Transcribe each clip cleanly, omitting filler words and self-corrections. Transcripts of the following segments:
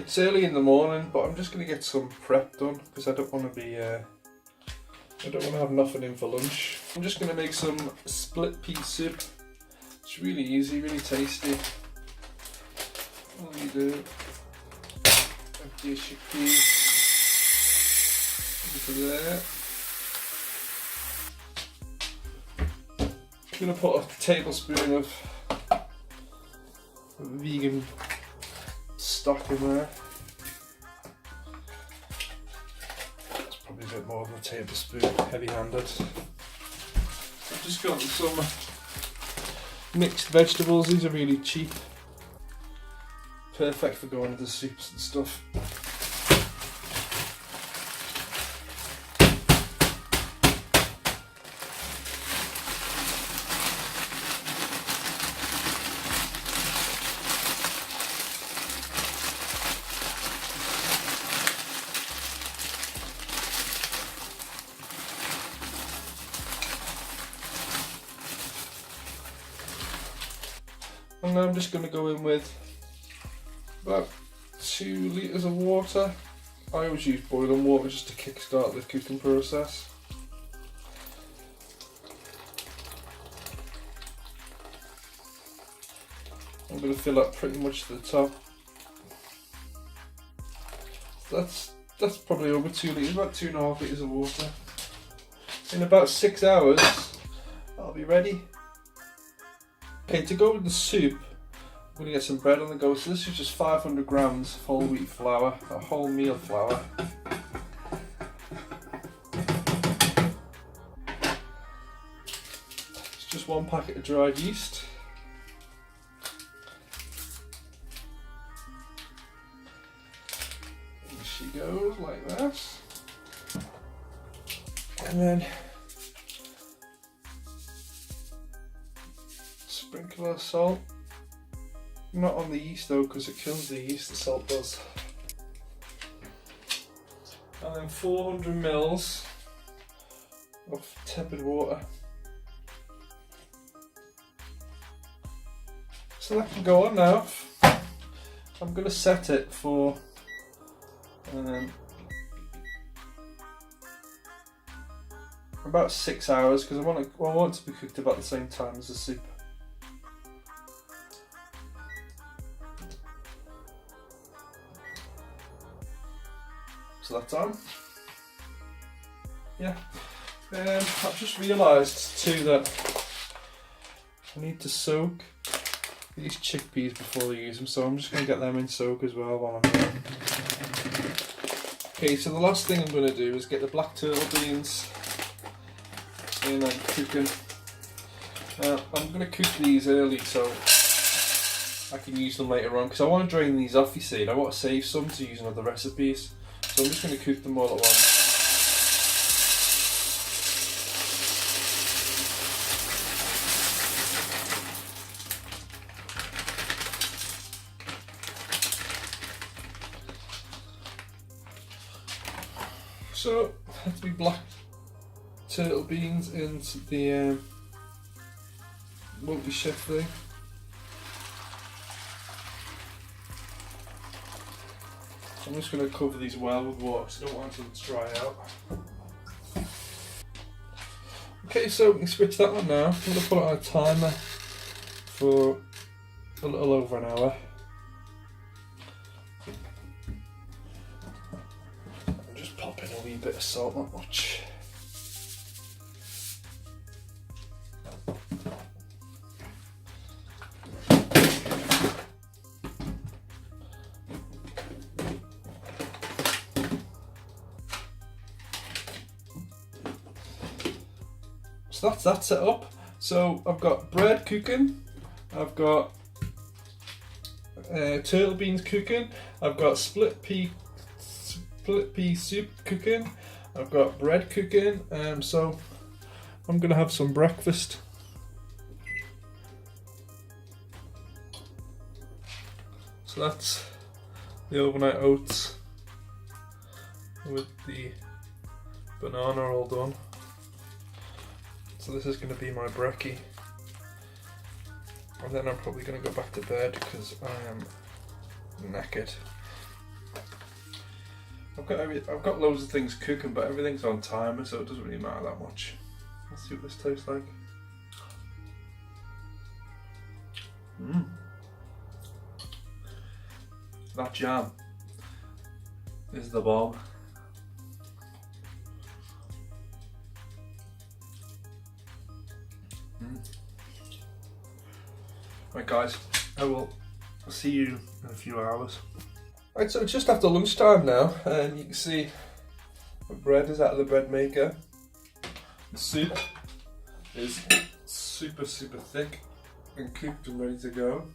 It's early in the morning, but I'm just going to get some prep done because I don't want to be, I don't want to have nothing in for lunch. I'm just going to make some split pea soup. It's really easy, really tasty. All you do, empty your chickpeas into there. I'm going to put a tablespoon of vegan stock in there. That's probably a bit more than a tablespoon, heavy-handed. I've just got some mixed vegetables. These are really cheap. Perfect for going into soups and stuff. And now I'm just going to go in with about 2 litres of water. I always use boiling water just to kickstart the cooking process. I'm going to fill up pretty much to the top. That's probably over 2 litres, about 2.5 litres of water. In about 6 hours, I'll be ready. Okay, to go with the soup, I'm going to get some bread on the go. So this is just 500 grams of whole wheat flour, a wholemeal flour. It's just 1 packet of dried yeast. Here she goes, like that. And then sprinkle of salt. Not on the yeast though, because it kills the yeast, the salt does. And then 400 mils of tepid water. So that can go on now. I'm going to set it for about 6 hours because I want it to be cooked about the same time as the soup. So that's on. Yeah. I've just realised too that I need to soak these chickpeas before I use them, so I'm just going to get them in soak as well while I'm here. Okay, so the last thing I'm going to do is get the black turtle beans in and cooking. I'm going to cook these early so I can use them later on because I want to drain these off, you see, and I want to save some to use in other recipes. So I'm just going to cook them all at once. So that's the black turtle beans into the multi-chef thing. I'm just going to cover these well with water because I don't want them to dry out. Okay, so we can switch that one now. I'm going to put it on a timer for a little over an hour. I'm just popping a wee bit of salt, not much. So that's that set up. So I've got bread cooking, I've got turtle beans cooking, I've got split pea soup cooking, I've got bread cooking. So I'm gonna have some breakfast. So that's the overnight oats with the banana all done. So this is going to be my brekkie, and then I'm probably going to go back to bed because I am knackered. I've got loads of things cooking, but everything's on timer, so it doesn't really matter that much. Let's see what this tastes like. That jam is the bomb. Right guys, I will see you in a few hours. Right, so it's just after lunchtime now, and you can see the bread is out of the bread maker. The soup is super thick and cooked and ready to go.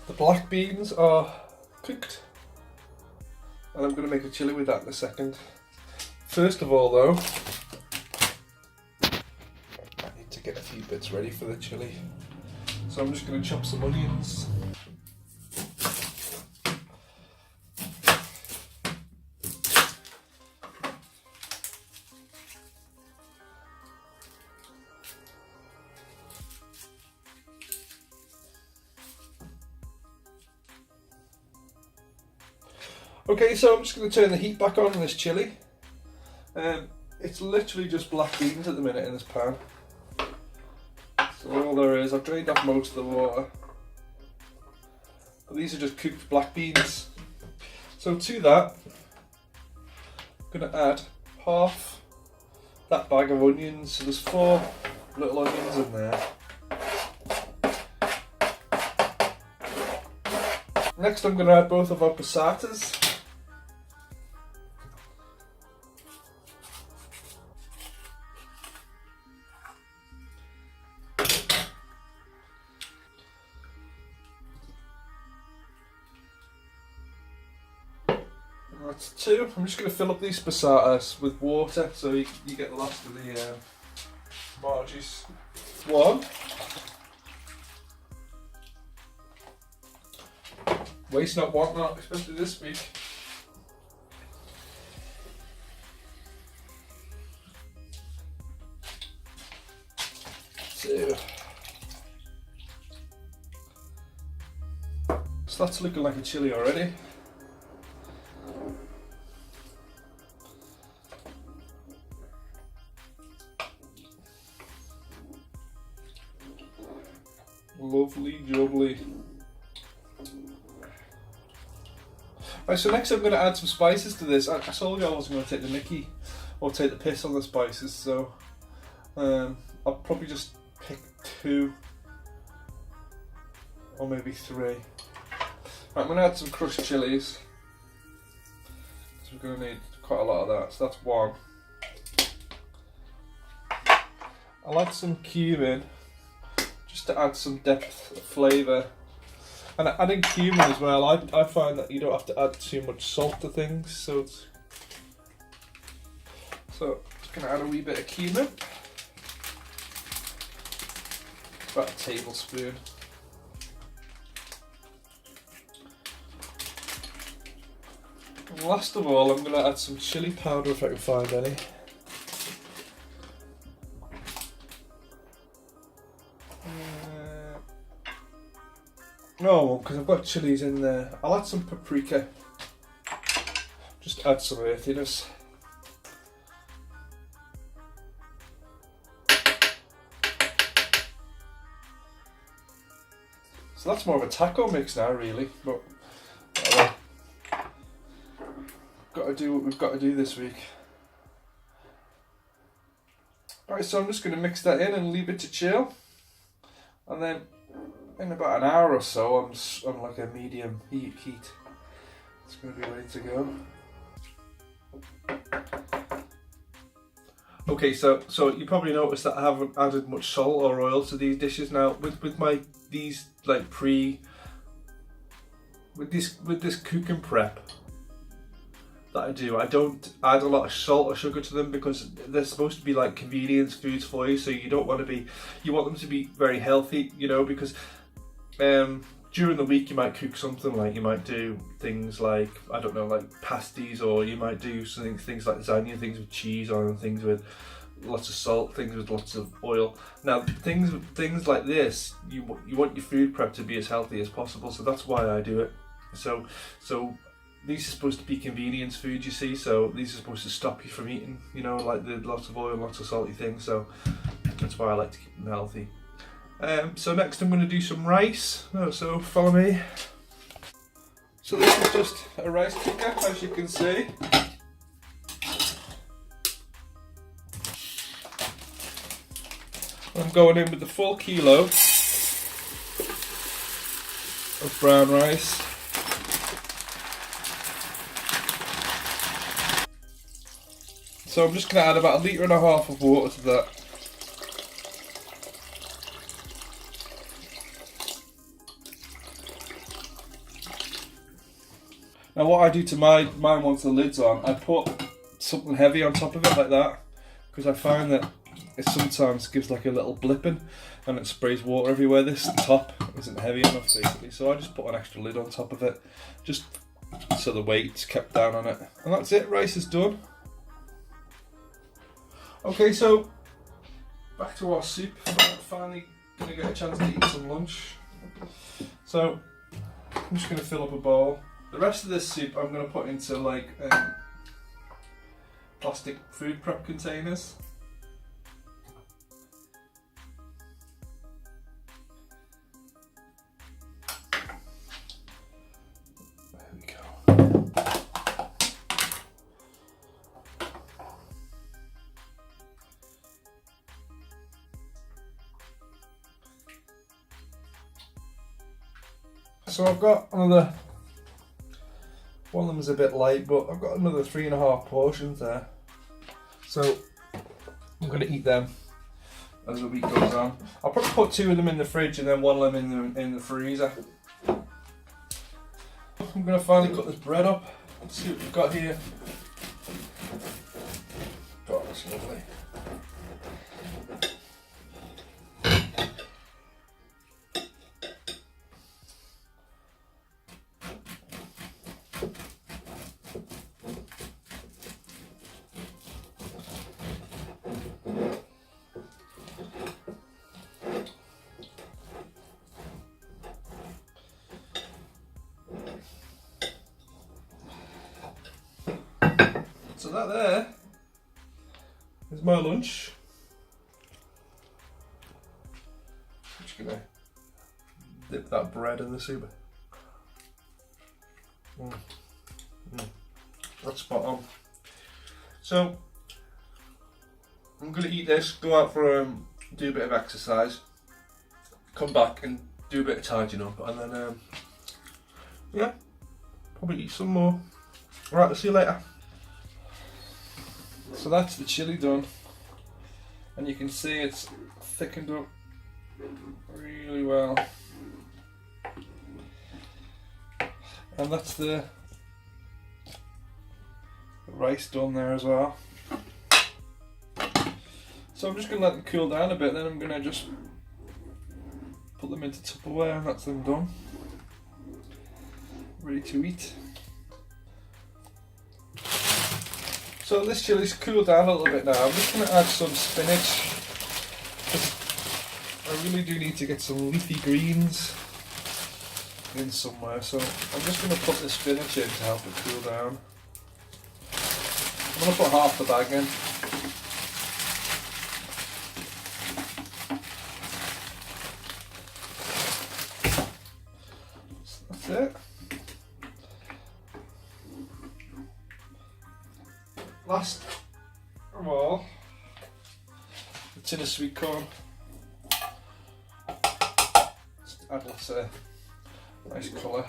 The black beans are cooked, and I'm going to make a chili with that in a second. First of all though, I need to get a few bits ready for the chili. So I'm just going to chop some onions. Okay, so I'm just going to turn the heat back on this chili. It's literally just black beans at the minute in this pan. So all there is, I've drained off most of the water. But these are just cooked black beans. So to that, I'm going to add half that bag of onions. So there's 4 little onions in there. Next I'm going to add both of our passatas. That's 2. I'm just going to fill up these passatas with water so you get the last of the tomato juice. 1. Waste not, want not, especially this week. 2. So that's looking like a chili already. Lovely jubbly. Right, so next I'm going to add some spices to this. I told you I wasn't going to take the mickey or take the piss on the spices, so I'll probably just pick 2 or maybe 3. Right, I'm going to add some crushed chilies. So we're going to need quite a lot of that, so that's 1. I'll add some cumin just to add some depth of flavour. And adding cumin as well, I find that you don't have to add too much salt to things, so just going to add a wee bit of cumin, about a tablespoon. And last of all, I'm going to add some chilli powder if I can find any. No, because I've got chilies in there. I'll add some paprika. Just add some earthiness. So that's more of a taco mix now, really. But got to do what we've got to do this week. Alright, so I'm just going to mix that in and leave it to chill. And then in about an hour or so, on like a medium heat, it's going to be ready to go. Okay, so you probably noticed that I haven't added much salt or oil to these dishes now. With this cooking prep that I do, I don't add a lot of salt or sugar to them because they're supposed to be like convenience foods for you. So you don't want to be, you want them to be very healthy, you know, because during the week you might cook something like, you might do things like, I don't know, like pasties, or you might do things like lasagna, things with cheese on, and things with lots of salt, things with lots of oil. Now things like this, you want your food prep to be as healthy as possible, so that's why I do it. So these are supposed to be convenience food, you see, so these are supposed to stop you from eating, you know, like the lots of oil, lots of salty things, so that's why I like to keep them healthy. So next I'm going to do some rice, so follow me. So this is just a rice cooker, as you can see. I'm going in with the full kilo of brown rice. So I'm just going to add about 1.5 litres of water to that. Now what I do to mine once the lid's on, I put something heavy on top of it like that, because I find that it sometimes gives like a little blipping and it sprays water everywhere. This top isn't heavy enough basically, so I just put an extra lid on top of it, just so the weight's kept down on it. And that's it, rice is done. Okay, so back to our soup. I'm finally going to get a chance to eat some lunch. So I'm just going to fill up a bowl. The rest of this soup I'm going to put into like plastic food prep containers. There we go. So I've got another, one of them is a bit light, but I've got another 3.5 portions there. So I'm going to eat them as the week goes on. I'll probably put 2 of them in the fridge and then 1 of them in the freezer. I'm going to finally cut this bread up. Let's see what we've got here. Oh, that's lovely. So that there is my lunch. I'm just gonna dip that bread in the soup. That's spot on. So I'm gonna eat this, go out for do a bit of exercise, come back and do a bit of tidying up, and then yeah, probably eat some more. Alright, I'll see you later. So that's the chili done, and you can see it's thickened up really well, and that's the rice done there as well. So I'm just going to let them cool down a bit, then I'm going to just put them into Tupperware, and that's them done, ready to eat. So this chili's cooled down a little bit now. I'm just going to add some spinach. I really do need to get some leafy greens in somewhere. So I'm just going to put the spinach in to help it cool down. I'm going to put half the bag in. So that's it. Last of all, the tin of sweet corn. Just add lots of nice colour.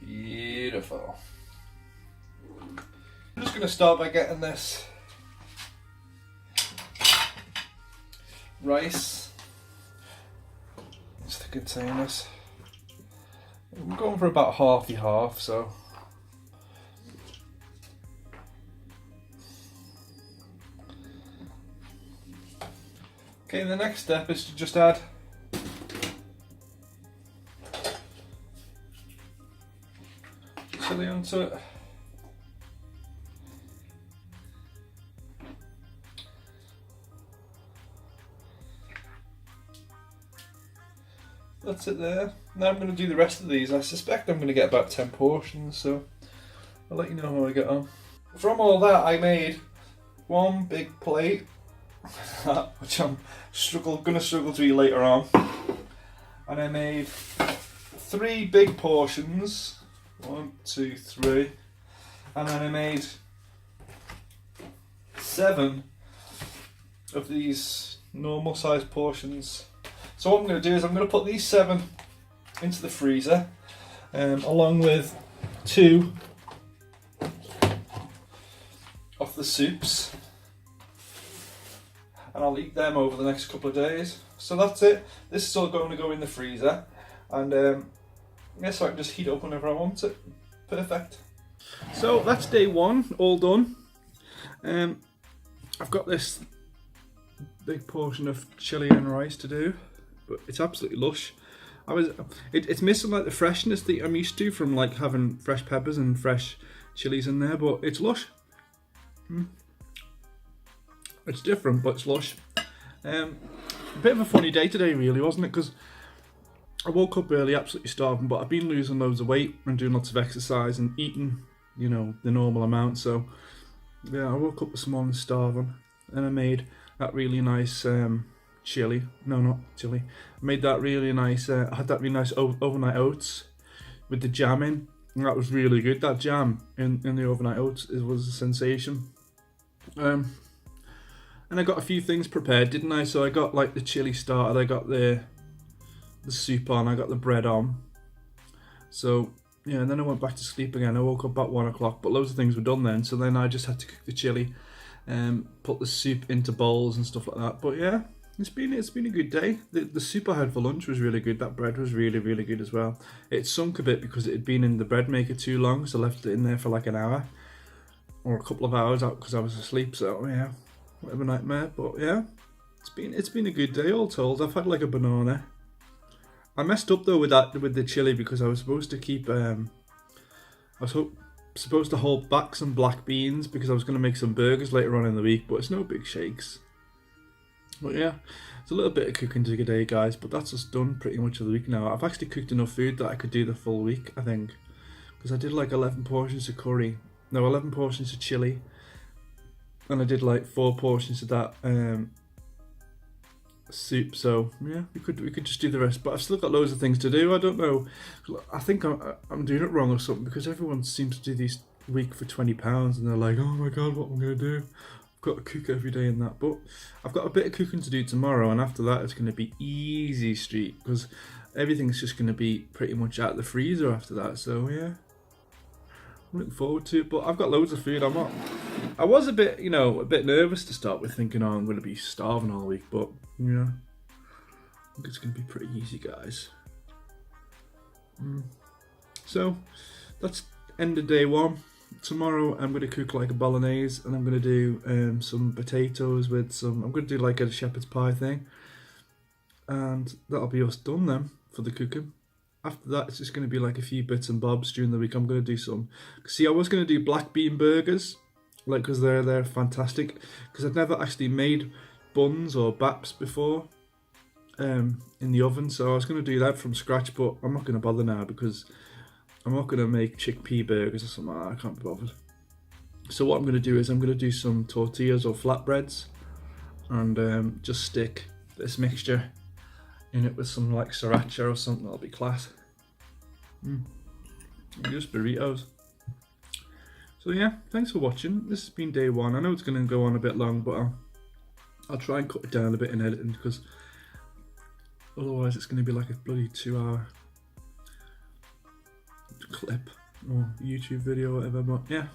Beautiful. I'm just going to start by getting this rice into the containers. I'm going for about half, so. Okay, the next step is to just add chili onto it. that's it there. Now I'm going to do the rest of these. I suspect I'm going to get about 10 portions, so I'll let you know how I get on. From all that, I made one big plate, which I'm going to struggle to eat later on. And I made 3 big portions, 1, 2, 3, and then I made 7 of these normal sized portions. So what I'm going to do is I'm going to put these 7 into the freezer, along with 2 of the soups, and I'll eat them over the next couple of days. So that's it. This is all going to go in the freezer, and yeah, so I can just heat it up whenever I want it. Perfect. So that's day 1, all done. I've got this big portion of chili and rice to do, but it's absolutely lush. It's missing like the freshness that I'm used to from like having fresh peppers and fresh chilies in there, but it's lush. It's different, but it's lush. A bit of a funny day today, really, wasn't it? Because I woke up early, absolutely starving, but I've been losing loads of weight and doing lots of exercise and eating, you know, the normal amount. So yeah, I woke up this morning starving, and I made that really nice chili. No, not chili. I made that really nice. I had that really nice overnight oats with the jam in, and that was really good. That jam in the overnight oats was a sensation. And I got a few things prepared, didn't I? So I got like the chili started, I got the soup on, I got the bread on. So yeah, and then I went back to sleep again. I woke up about 1 o'clock, but loads of things were done then. So then I just had to cook the chili, put the soup into bowls and stuff like that. But yeah, it's been a good day. The soup I had for lunch was really good. That bread was really, really good as well. It sunk a bit because it had been in the bread maker too long, so I left it in there for like an hour or a couple of hours out because I was asleep. So yeah, bit of a nightmare. But yeah, it's been a good day all told. I've had like a banana. I messed up though with the chili because I was supposed to keep supposed to hold back some black beans because I was going to make some burgers later on in the week, but it's no big shakes. But yeah, it's a little bit of cooking today, guys, but that's just done pretty much of the week now. I've actually cooked enough food that I could do the full week, I think, because I did like 11 portions of curry, no, 11 portions of chili, and I did like 4 portions of that soup. So yeah, we could just do the rest, but I've still got loads of things to do. I don't know, I think I'm doing it wrong or something, because everyone seems to do these week for £20 and they're like, oh my god, what am I going to do? I've got to cook every day and that. But I've got a bit of cooking to do tomorrow, and after that it's going to be easy street because everything's just going to be pretty much out of the freezer after that. So yeah, I'm looking forward to it. But I've got loads of food. I was a bit nervous to start with, thinking, oh, I'm going to be starving all week, but yeah, I think it's going to be pretty easy, guys. So that's end of day 1. Tomorrow I'm going to cook like a bolognese, and I'm going to do some potatoes with some, I'm going to do like a shepherd's pie thing, and that'll be us done then for the cooking. After that it's just going to be like a few bits and bobs during the week. I'm going to do some, see, I was going to do black bean burgers, like, because they're fantastic, because I've never actually made buns or baps before in the oven, so I was going to do that from scratch, but I'm not going to bother now because I'm not going to make chickpea burgers or something like that. I can't be bothered. So what I'm going to do is I'm going to do some tortillas or flatbreads, and just stick this mixture in it with some like sriracha or something. That'll be class. Just burritos. So yeah, thanks for watching. This has been day 1. I know it's going to go on a bit long, but I'll try and cut it down a bit in editing, because otherwise it's going to be like a bloody 2-hour clip or YouTube video or whatever. But yeah,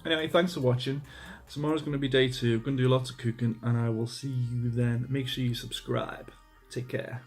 anyway, thanks for watching. Tomorrow's going to be day 2. I'm going to do lots of cooking, and I will see you then. Make sure you subscribe. Take care.